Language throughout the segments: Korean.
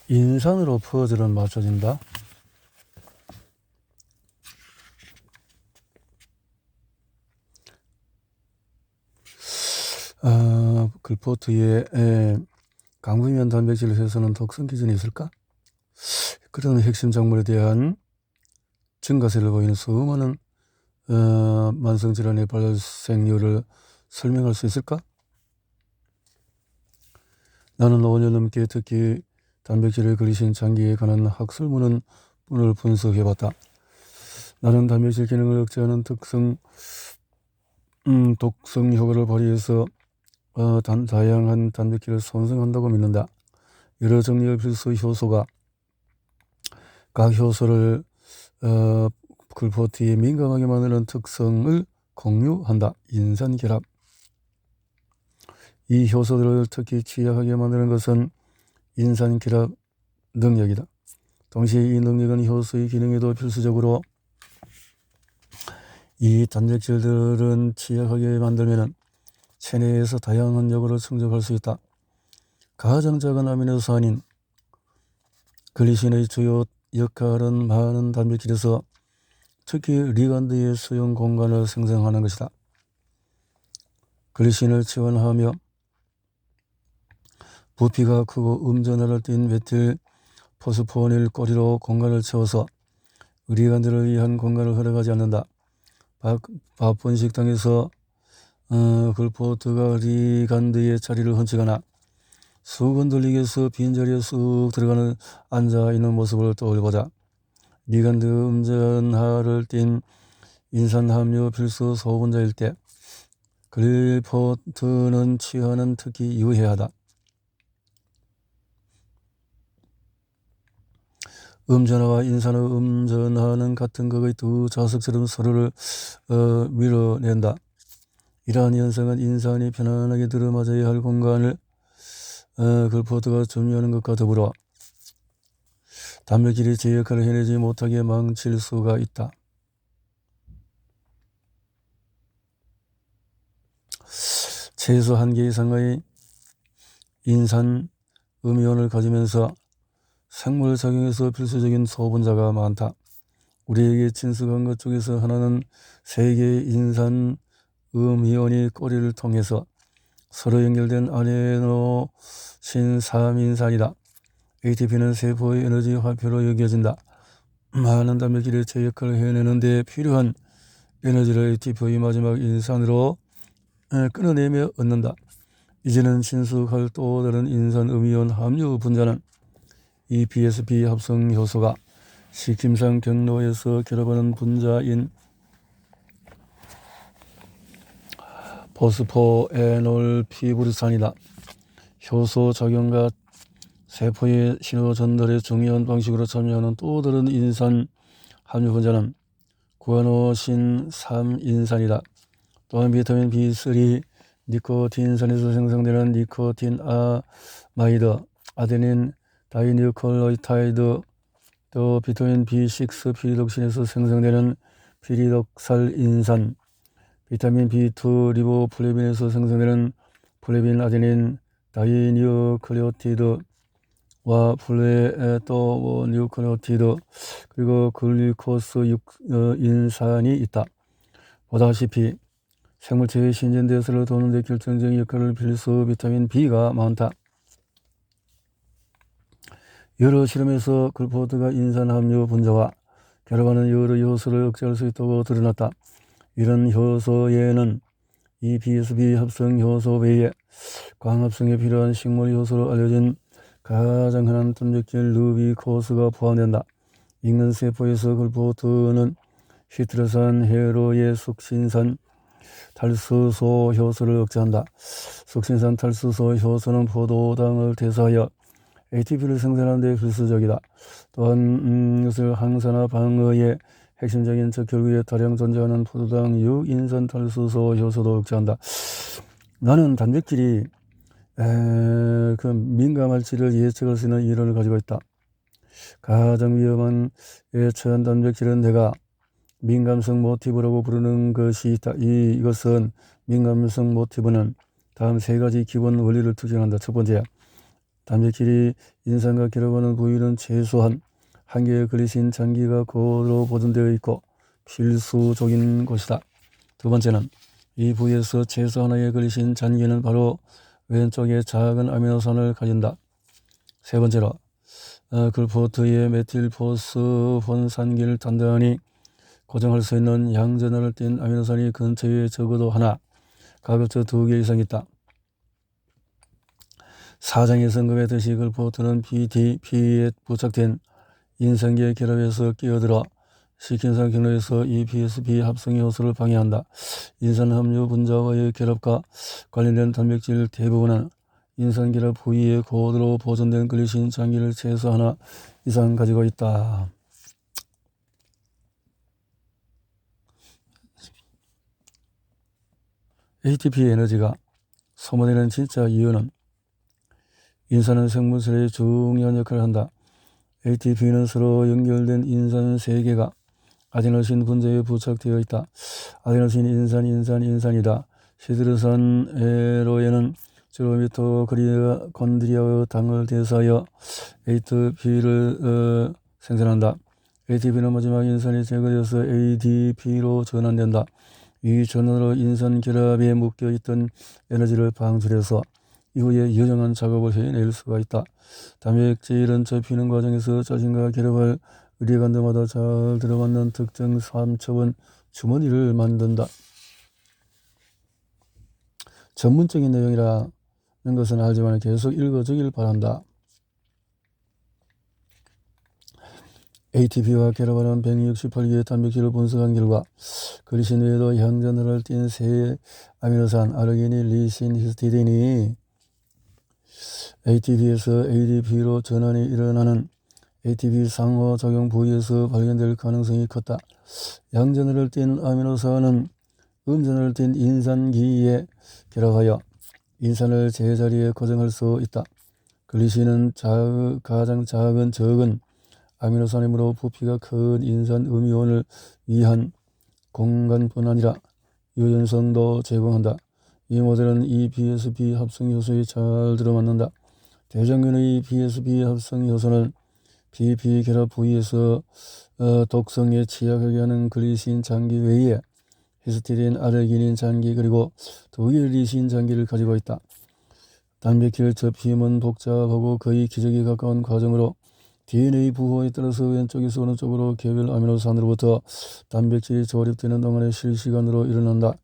인산으로 퍼즐은 맞춰진다. 글포트에 강분면 단백질 회수는 독성 기전이 있을까? 그런 핵심 작물에 대한 증가세를 보이는 수많은 만성질환의 발생률을 설명할 수 있을까? 나는 5년 넘게 특히 단백질의 글리신 장기에 관한 학술문을 분석해봤다. 나는 단백질 기능을 억제하는 독성 효과를 발휘해서 다양한 단백질을 손상한다고 믿는다. 여러 종류의 필수 효소가 각 효소를 글포트에 민감하게 만드는 특성을 공유한다. 인산결합. 이 효소들을 특히 취약하게 만드는 것은 인산결합 능력이다. 동시에 이 능력은 효소의 기능에도 필수적으로 이 단백질들은 취약하게 만들면 체내에서 다양한 역할을 충족할 수 있다. 가장 작은 아미노산인 글리신의 주요 역할은 많은 단백질에서 특히 리간드의 수용 공간을 생성하는 것이다. 글리신을 지원하며 부피가 크고 음전하를 띤 메틸 포스포닐 꼬리로 공간을 채워서 리간드를 위한 공간을 허락하지 않는다. 바쁜 식당에서 글포트가 리간드의 자리를 훔치거나 수건들리기에서 빈자리에 쑥 들어가는 앉아있는 모습을 떠올려보자. 리간드 음전하를 띤 인산함유 필수 소분자일 때 글포트는 취하는 특히 유해하다. 음전하와 인산의 음전하는 같은 극의 두 자석처럼 서로를 밀어낸다. 이러한 현상은 인산이 편안하게 들어맞아야 할 공간을 글포트가 점유하는 것과 더불어 단백질이 제 역할을 해내지 못하게 망칠 수가 있다. 최소 1개 이상의 인산 음이온을 가지면서 생물작용에서 필수적인 소분자가 많다. 우리에게 친숙한 것 중에서 하나는 3개의 인산 음이온이 꼬리를 통해서 서로 연결된 아데노신 3인산이다. ATP는 세포의 에너지 화폐로 여겨진다. 많은 단백질이 제 역할을 해내는 데 필요한 에너지를 ATP의 마지막 인산으로 끊어내며 얻는다. 이제는 친숙할 또 다른 인산 음이온 함유 분자는 이 BSB 합성 효소가 식심상 경로에서 결합하는 분자인 포스포에놀 피브르산이다. 효소 작용과 세포의 신호 전달에 중요한 방식으로 참여하는 또 다른 인산 함유 분자는 구아노신 3인산이다. 또한 비타민 B3, 니코틴산에서 생성되는 니코틴 아마이드, 아데닌 다이뉴클레오타이드, 또 비타민 B6 피리독신에서 생성되는 피리독살인산, 비타민 B2 리보플레빈에서 생성되는 플레빈 아데닌 다이뉴클레오티드와 플레토뉴클레오티드, 그리고 글루코스 인산이 있다. 보다시피 생물체의 신진대사를 도우는 데 결정적인 역할을 필수 비타민 B가 많다. 여러 실험에서 글포트가 인산 함유 분자와 결합하는 여러 효소를 억제할 수 있다고 드러났다. 이런 효소에는 이 BSB 합성 효소 외에 광합성에 필요한 식물 효소로 알려진 가장 흔한 단백질 루비코스가 포함된다. 인간 세포에서 글포트는 히트르산 헤로의 숙신산 탈수소 효소를 억제한다. 숙신산 탈수소 효소는 포도당을 대사하여 ATP를 생산하는 데 필수적이다. 또한 이것을 항산화 방어의 핵심적인 적혈구에 다량 존재하는 포도당 유인산 탈수소 효소도 억제한다. 나는 단백질이 그 민감할지를 예측할 수 있는 이론을 가지고 있다. 가장 위험한 처한 단백질은 내가 민감성 모티브라고 부르는 것이 있다. 이것은 민감성 모티브는 다음 3가지 기본 원리를 특징한다. 첫 번째, 단백질이 인산과 결합하는 부위는 최소한 한 개의 글리신 장기가 고루 보존되어 있고 필수적인 곳이다. 두 번째는 이 부위에서 최소 하나의 글리신 장기는 바로 왼쪽에 작은 아미노산을 가진다. 세 번째로 글루포트의 메틸포스폰산기를 단단히 고정할 수 있는 양전하를 띤 아미노산이 근처에 적어도 하나, 가급적 2개 이상 있다. 사장에서 언급했듯이 글루포트는 PDP에 부착된 인산계 결합에서 끼어들어 식현상 경로에서 이 PSP 합성 요소를 방해한다. 인산 함유 분자와의 결합과 관련된 단백질 대부분은 인산 결합 부위에 고도로 보존된 글리신 장기를 최소 하나 이상 가지고 있다. ATP 에너지가 소모되는 진짜 이유는 인산은 생물체의 중요한 역할을 한다. ATP는 서로 연결된 인산 3개가 아데노신 분자에 부착되어 있다. 아데노신, 인산이다. 히드로산 에로에는 주로 미토콘드리아의 당을 대사하여 ATP를 생산한다. ATP는 마지막 인산이 제거되어서 ADP로 전환된다. 이 전환으로 인산 결합에 묶여있던 에너지를 방출해서 이후에 유용한 작업을 해낼 수가 있다. 단백질은 접히는 과정에서 자신과 결합할 의료관들마다 잘 들어맞는 특정 3차원 주머니를 만든다. 전문적인 내용이라는 것은 알지만 계속 읽어주길 바란다. ATP와 결합하는 168개의 단백질을 분석한 결과 글리신 외에도 양전하를 띤 세 아미노산, 아르기닌, 리신, 히스티딘이 ATP에서 ADP로 전환이 일어나는 ATP 상호작용 부위에서 발견될 가능성이 컸다. 양전하를 띤 아미노산은 음전하를 띤 인산기에 결합하여 인산을 제자리에 고정할 수 있다. 글리신은 가장 적은 아미노산이므로 부피가 큰 인산 음이온을 위한 공간뿐 아니라 유연성도 제공한다. 이 모델은 이 PSP 합성 요소에 잘 들어맞는다. 대장균의 PSP 합성 요소는 PP 결합 부위에서 독성에 취약하게 하는 글리신 장기 외에 히스티딘, 아르기닌 장기 그리고 2개의 리신 장기를 가지고 있다. 단백질 접힘은 복잡하고 거의 기적에 가까운 과정으로 DNA 부호에 따라서 왼쪽에서 오른쪽으로 개별 아미노산으로부터 단백질이 조립되는 동안에 실시간으로 일어난다.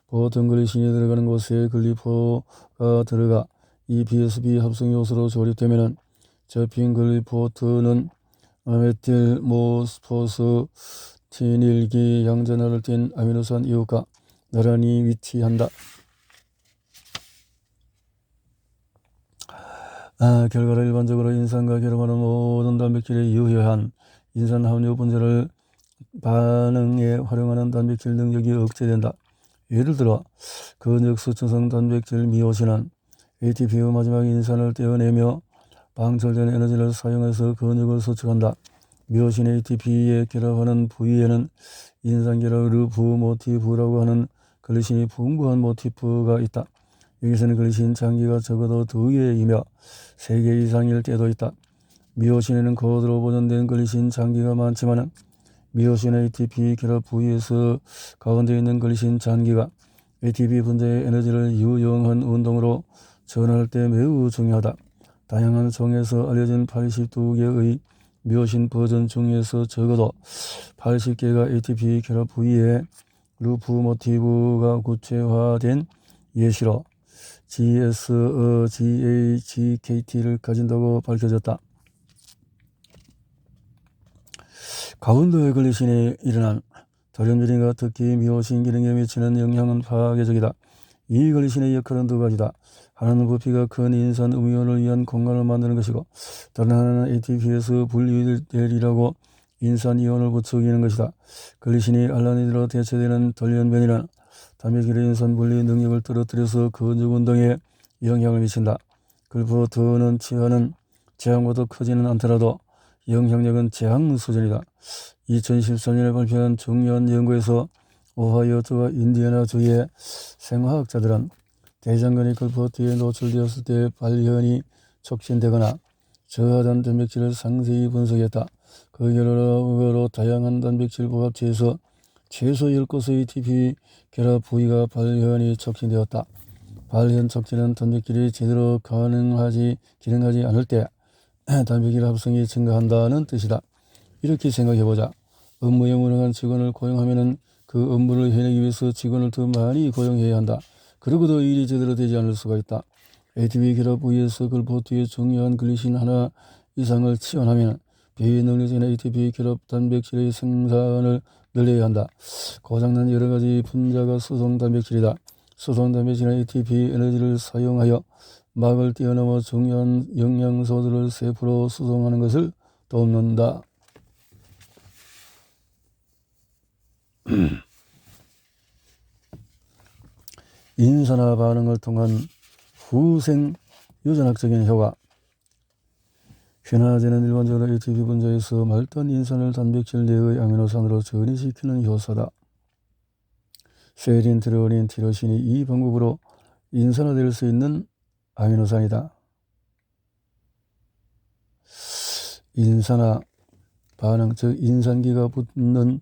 보통 글리신이 들어가는 곳에 글리포가 들어가 이 PSP 합성 요소로 조립되면 접힌 글리포트는 메틸모스포스티닐기 양전하를 띤 아미노산 이웃과 나란히 위치한다. 결과로 일반적으로 인산과 결합하는 모든 단백질에 유효한 인산 함유 분자를 반응에 활용하는 단백질 능력이 억제된다. 예를 들어 근육 수축성 단백질 미오신은 ATP의 마지막 인산을 떼어내며 방출된 에너지를 사용해서 근육을 수축한다. 미오신 ATP에 결합하는 부위에는 인산 결합 르프 모티프라고 하는 글리신이 풍부한 모티프가 있다. 여기서는 글리신 장기가 적어도 2개이며 3개 이상일 때도 있다. 미오신에는 고도로 보존된 글리신 장기가 많지만 미오신 ATP 결합 부위에서 가운데 있는 글리신 장기가 ATP 분자의 에너지를 유용한 운동으로 전환할 때 매우 중요하다. 다양한 종에서 알려진 82개의 미오신 버전 중에서 적어도 80개가 ATP 결합 부위에 루프 모티브가 구체화된 예시로 GSGAGKT를 가진다고 밝혀졌다. 가운데의 글리신에 일어난 돌연변이가 특히 미오신 기능에 미치는 영향은 파괴적이다. 이 글리신의 역할은 2가지다. 하나는 부피가 큰 인산 음이온을 위한 공간을 만드는 것이고 다른 하나는 ATP에서 분리되리라고 인산 이온을 부추기는 것이다. 글리신이 알라닌으로 대체되는 돌연변이는 단백질의 인산 분리 능력을 떨어뜨려서 근육 운동에 영향을 미친다. 글루포트는 취하는 제한보다 크지는 않더라도 영향력은 제한 수준이다. 2013년에 발표한 중요한 연구에서 오하이오주와 인디애나주의 생화학자들은 대장균이 글루포트에 노출되었을 때 발현이 촉진되거나 저하된 단백질을 상세히 분석했다. 그 결과로 다양한 단백질 부합체에서 최소 10곳의 ATP 결합 부위가 발현이 촉진되었다. 발현 촉진은 단백질이 제대로 기능하지 않을 때 단백질 합성이 증가한다는 뜻이다. 이렇게 생각해보자. 업무에 무능한 직원을 고용하면 그 업무를 해내기 위해서 직원을 더 많이 고용해야 한다. 그러고도 일이 제대로 되지 않을 수가 있다. ATP 결합 부위에서 글포트의 중요한 글리신 하나 이상을 치환하면 비능력적인 ATP 결합 단백질의 생산을 늘려야 한다. 고장난 여러가지 분자가 수송 단백질이다. 수송 단백질은 ATP 에너지를 사용하여 막을 뛰어넘어 중요한 영양소들을 세포로 수송하는 것을 돕는다. 인산화 반응을 통한 후생 유전학적인 효과. 퀴나제는 일반적으로 ATP 분자에서 말단 인산을 단백질 내의 아미노산으로 전이시키는 효소다. 세린, 트레오닌, 티로신이 이 방법으로 인산화될 수 있는 아미노산이다. 인산화 반응, 즉 인산기가 붙는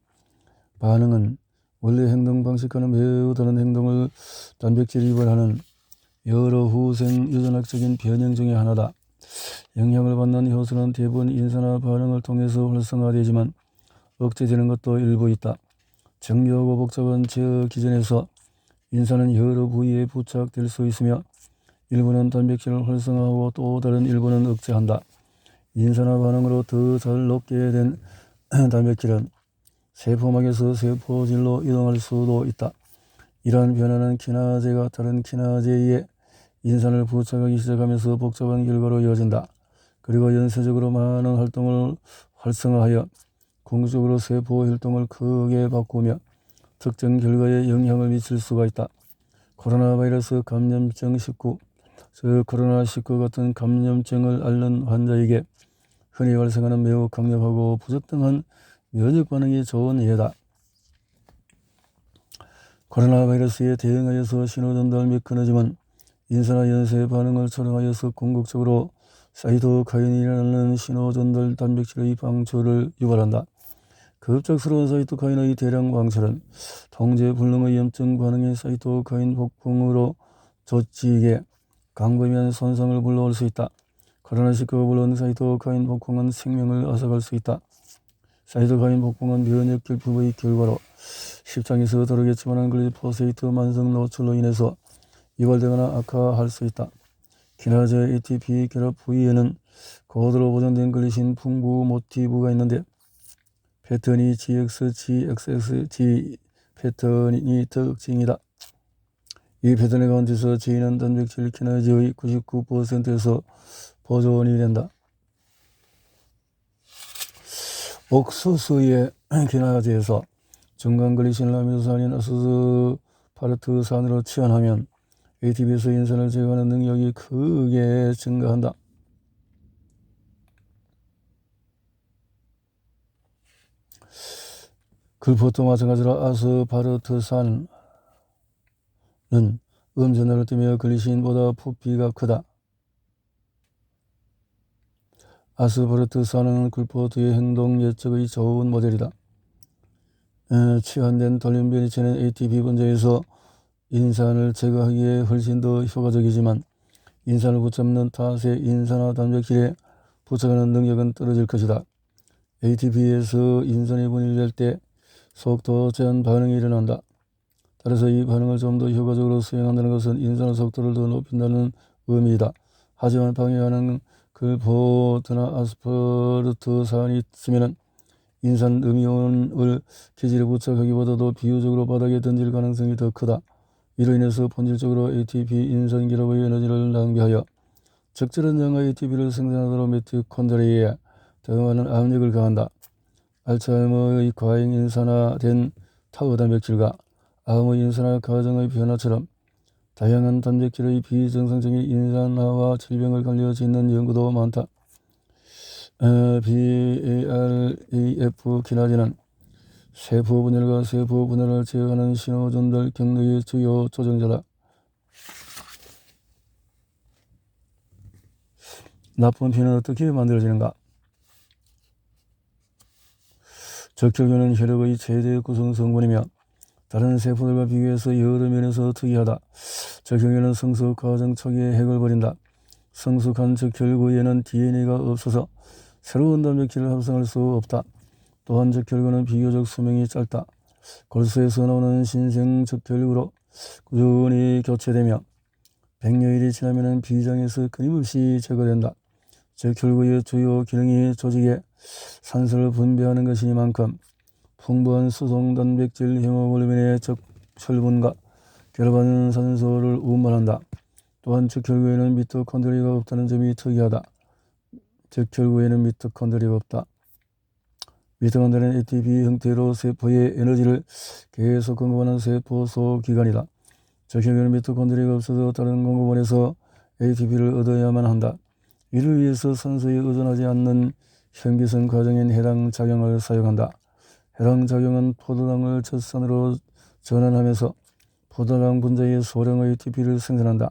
반응은 원래 행동 방식과는 매우 다른 행동을 단백질이 유발하는 여러 후생 유전학적인 변형 중의 하나다. 영향을 받는 효소는 대부분 인산화 반응을 통해서 활성화되지만 억제되는 것도 일부 있다. 정교하고 복잡한 제어 기전에서 인산은 여러 부위에 부착될 수 있으며 일부는 단백질을 활성화하고 또 다른 일부는 억제한다. 인산화 반응으로 더 잘 녹게 된 단백질은 세포막에서 세포질로 이동할 수도 있다. 이러한 변화는 키나제가 다른 키나제에 인산을 부착하기 시작하면서 복잡한 결과로 이어진다. 그리고 연쇄적으로 많은 활동을 활성화하여 궁극적으로 세포 활동을 크게 바꾸며 특정 결과에 영향을 미칠 수가 있다. 코로나 바이러스 감염증 19, 즉 코로나19 같은 감염증을 앓는 환자에게 흔히 발생하는 매우 강력하고 부적당한 면역 반응이 좋은 예다. 코로나 바이러스에 대응하여서 신호전달 메커니즘은 인산화 연쇄 반응을 촬영하여서 궁극적으로 사이토카인이라는 신호전달 단백질의 방출을 유발한다. 급작스러운 사이토카인의 대량 방출은 통제불능의 염증 반응의 사이토카인 폭풍으로 조직에 광범위한 손상을 불러올 수 있다. 코로나19가 불러온 사이토카인 폭풍은 생명을 앗아갈 수 있다. 사이토카인 폭풍은 면역 결핍의 결과로 십장에서 다루겠지만 글리포세이트 만성 노출로 인해서 유발되거나 악화할 수 있다. 키나제 ATP 결합 부위에는 고도로 보존된 글리신 풍부 모티브가 있는데 패턴이 GX, GXX, G 패턴이 특징이다. 이 패턴의 가운데서 G는 단백질 키나제의 99%에서 보존이 된다. 옥수수의 키나제에서 중간 글리신 아미노산인 아스파르트산으로 치환하면 ATP에서 인산을 제거하는 능력이 크게 증가한다. 글포트와 마찬가지로 아스파르트산은 음전하를 띠며 글리신보다 부피가 크다. 아스파르트산은 글포트의 행동 예측의 좋은 모델이다. 치환된 돌연변이체는 ATP 분자에서 인산을 제거하기에 훨씬 더 효과적이지만 인산을 붙잡는 탓에 인산화 단백질에 부착하는 능력은 떨어질 것이다. ATP에서 인산이 분해될 때 속도 제한 반응이 일어난다. 따라서 이 반응을 좀 더 효과적으로 수행한다는 것은 인산화 속도를 더 높인다는 의미이다. 하지만 방해하는 글포트나 아스파르트산이 있으면 인산 음이온을 기질에 부착하기보다도 비유적으로 바닥에 던질 가능성이 더 크다. 이로 인해서 본질적으로 ATP 인산 결합의 에너지를 낭비하여 적절한 양의 ATP를 생산하도록 미토콘드리아에 더 많은 압력을 가한다. 알츠하이머의 과잉 인산화된 타우 단백질과 암의 인산화 과정의 변화처럼 다양한 단백질의 비정상적인 인산화와 질병을 관리짓는 연구도 많다. BARAF 키나제는 세포 분열과 세포 분열을 제어하는 신호 전달 경로의 주요 조정자다. 나쁜 피는 어떻게 만들어지는가? 적혈균은 혈액의 최대 구성 성분이며 다른 세포들과 비교해서 여러 면에서 특이하다. 적혈균은 성숙 과정 초기에 핵을 버린다. 성숙한 적혈구에는 DNA가 없어서 새로운 단백질을 합성할 수 없다. 또한 적혈구는 비교적 수명이 짧다. 골수에서 나오는 신생 적혈구로 꾸준히 교체되며 100여일이 지나면 비장에서 끊임없이 제거된다. 적혈구의 주요 기능이 조직에 산소를 분비하는 것이니만큼 풍부한 수송 단백질 헤모글로빈의 적혈분과 결합하는 산소를 운반한다. 또한 적혈구에는 미토콘드리아가 없다는 점이 특이하다. 적혈구에는 미토콘드리아가 없다. 미토콘드리아는 ATP 형태로 세포의 에너지를 계속 공급하는 세포소 기관이다. 적혈구에는 미토콘드리아가 없어서 다른 공급원에서 ATP를 얻어야만 한다. 이를 위해서 산소에 의존하지 않는 현기성 과정인 해당 작용을 사용한다. 해당 작용은 포도당을 젖산으로 전환하면서 포도당 분자의 소량의 ATP를 생산한다.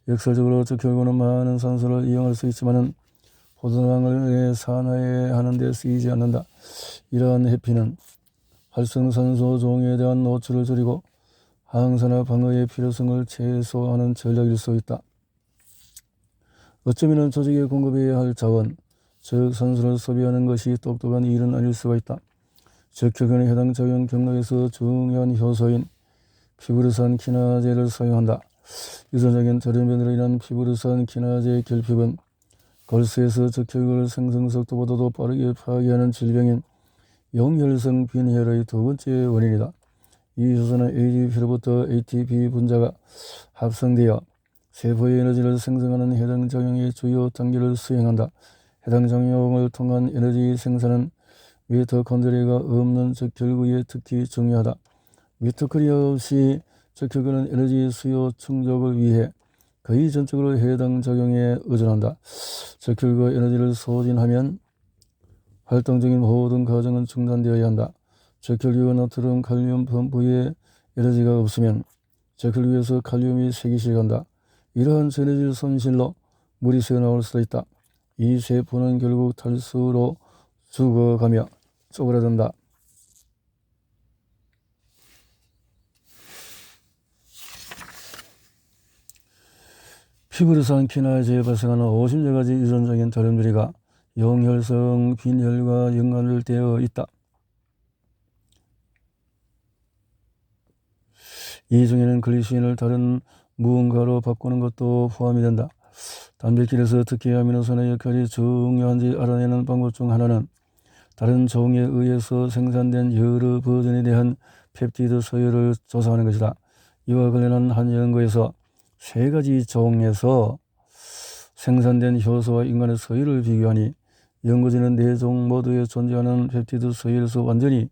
역설적으로 적혈구는 많은 산소를 이용할 수 있지만 포도당을 산화하는 데 쓰이지 않는다. 이러한 해피는 활성산소 종에 대한 노출을 줄이고 항산화 방어의 필요성을 최소화하는 전략일 수 있다. 어쩌면 조직에 공급해야 할 자원, 즉 산소를 소비하는 것이 똑똑한 일은 아닐 수가 있다. 적혈균의 해당 작용 경로에서 중요한 효소인 피브르산 키나제를 사용한다. 유전적인 돌연변으로 인한 피브르산 키나제 결핍은 골수에서 적혈균 생성 속도보다도 빠르게 파괴하는 질병인 용혈성 빈혈의 두 번째 원인이다. 이 효소는 ADP로부터 ATP 분자가 합성되어 세포의 에너지를 생성하는 해당 작용의 주요 단계를 수행한다. 해당 작용을 통한 에너지 생산은 미토콘드리아가 없는 적혈구에 특히 중요하다. 미토콘드리아 없이 적혈구는 에너지 수요 충족을 위해 거의 전적으로 해당 작용에 의존한다. 적혈구가 에너지를 소진하면 활동적인 모든 과정은 중단되어야 한다. 적혈구가 나트륨, 칼륨 펌프에 에너지가 없으면 적혈구에서 칼륨이 새기 시작한다. 이러한 에너지 손실로 물이 새어나올 수도 있다. 이 세포는 결국 탈수로 죽어가며 쪼그라든다. 피브르산 키나제에 발생하는 50여 가지 유전적인 돌연변이가 용혈성 빈혈과 연관되어 있다. 이 중에는 글리신을 다른 무언가로 바꾸는 것도 포함이 된다. 단백질에서 특히 아미노산의 역할이 중요한지 알아내는 방법 중 하나는 다른 종에 의해서 생산된 여러 버전에 대한 펩티드 서열을 조사하는 것이다. 이와 관련한 한 연구에서 3가지 종에서 생산된 효소와 인간의 서열을 비교하니 연구진은 4종 모두에 존재하는 펩티드 서열에서 완전히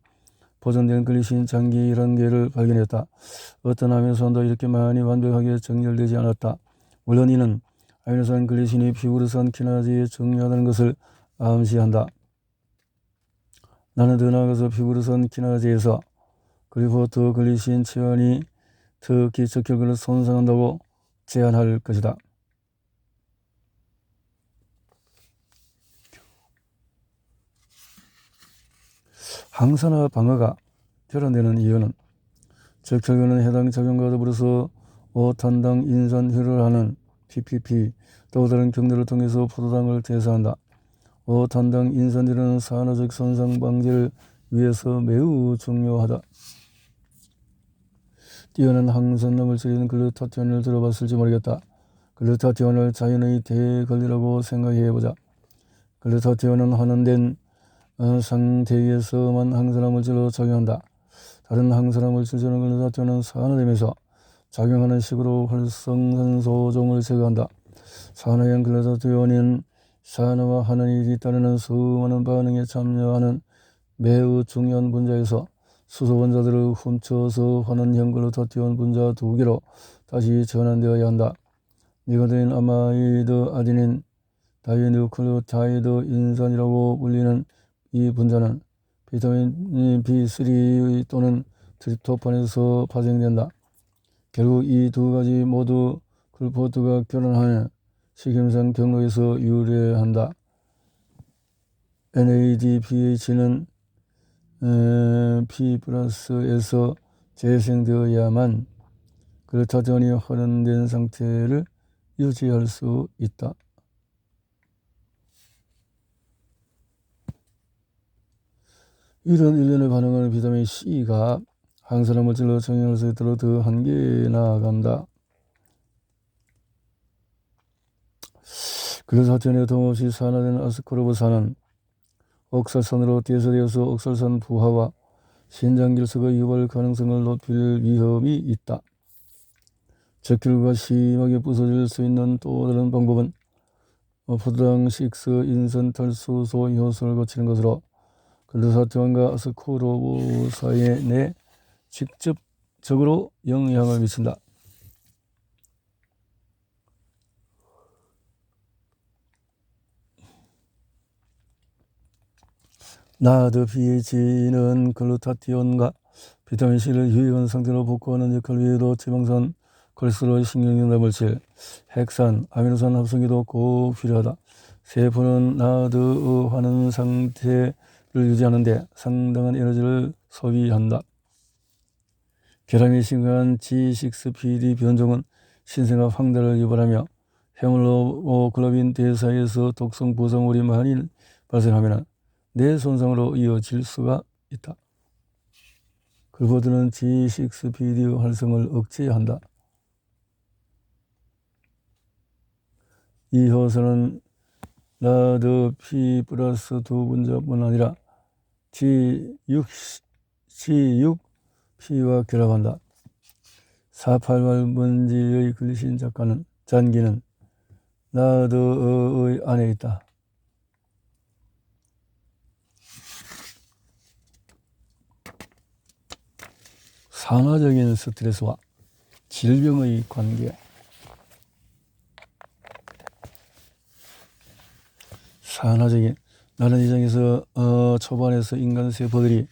보존된 글리신 장기 11개를 발견했다. 어떤 아미노산도 이렇게 많이 완벽하게 정렬되지 않았다. 물론 이는 아미노산 글리신이 피브르산 키나제에 중요하다는 것을 암시한다. 나는 더 나아가서 피브르산 키나제에서 글리포트 글리신 체환이 특히 적혈균을 손상한다고 제안할 것이다. 항산화 방어가 결함되는 이유는 적혈균은 해당 작용과 더불어서 5탄당 인산효를 하는 PPP 또 다른 경로를 통해서 포도당을 대사한다. 5탄당 인산효는 산화적 손상 방지를 위해서 매우 중요하다. 뛰어난 항산화물 질인 글루타티온을 들어봤을지 모르겠다. 글루타티온을 자연의 대걸리라고 생각해보자. 글루타티온은 환원된 상태에서만 항산화 물질로 작용한다. 다른 항산화 물질처럼 글루타티온은 산화되면서 작용하는 식으로 활성산소종을 제거한다. 산화형 글루타티온은 산화와 환원이 뒤따르는 수많은 반응에 참여하는 매우 중요한 분자에서 수소 원자들을 훔쳐서 환원형 글루타티온 분자 2개로 다시 전환되어야 한다. 니코틴, 아마이드, 아데닌, 다이뉴클레오타이드 인산이라고 불리는 이 분자는 비타민 B3 또는 트립토판에서 파생된다. 결국 이 2가지 모두 글루포트가 결혼하여 식임상 경로에서 유래한다. NADPH는 P+에서 재생되어야만 글루타티온이 혼용된 상태를 유지할 수 있다. 이런 일련의 반응을 비타민 C가 항산화 물질로 정형할 수 있도록 더 한계에 나아간다. 글루타티온의 도움 없이 산화된 아스코르브산은 옥살산으로 대사되어서 옥살산 부하와 신장결석의 유발 가능성을 높일 위험이 있다. 적혈구가 심하게 부서질 수 있는 또 다른 방법은 포도당 6 인산탈수소 효소를 거치는 것으로 글루타티온과 아스코르브산에 내 직접적으로 영향을 미친다. 나드 pH는 글루타티온과 비타민C를 유익한 상태로 복구하는 역할 외에도 지방산, 콜레스테롤, 신경전달 물질, 핵산, 아미노산 합성에도 꼭 필요하다. 세포는 나드의 환원 상태를 유지하는 데 상당한 에너지를 소비한다. 결함이 심각한 G6PD 변종은 신생아 황달을 유발하며 헤모글로빈 대사에서 독성 부성물이 많이 발생하면 뇌 손상으로 이어질 수가 있다. 글루코드는 G6PD 활성을 억제한다. 이 효소는 나드 P 플러스 두 분자뿐 아니라 G6P와 결합한다. 4,8,8번지의 글리신 잔기는 나드의 안에 있다. 산화적인 스트레스와 질병의 관계. 산화적인 나는 이장에서 초반에서 인간 세포들이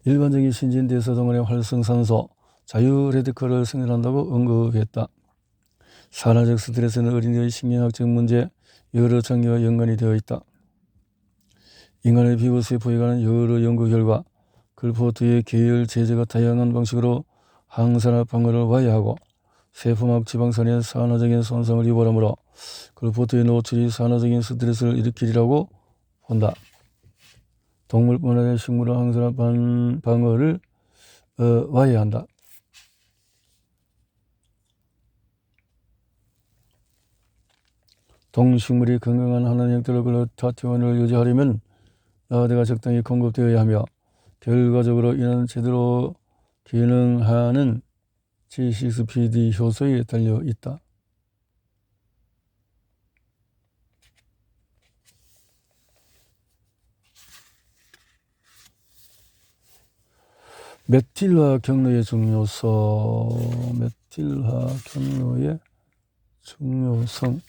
일반적인 신진대사동안의 활성산소 자유레디컬을 생산한다고 언급했다. 산화적 스트레스는 어린이의 신경학적 문제 여러 장기와 연관이 되어 있다. 인간의 피부 세포에 관한 여러 연구 결과 글루코드의 계열 제제가 다양한 방식으로 항산화 방어를 와해하고 세포막 지방산의 산화적인 손상을 유발하므로 글루코드의 노출이 산화적인 스트레스를 일으키리라고 본다. 동물뿐 아니라 식물은 항산화 방어를 와해한다. 동식물이 건강한 하나의 형태로 글루타티온을 유지하려면 나드가 적당히 공급되어야 하며 결과적으로 이는 제대로 기능하는 G6PD 효소에 달려 있다. 메틸화 경로의 중요성.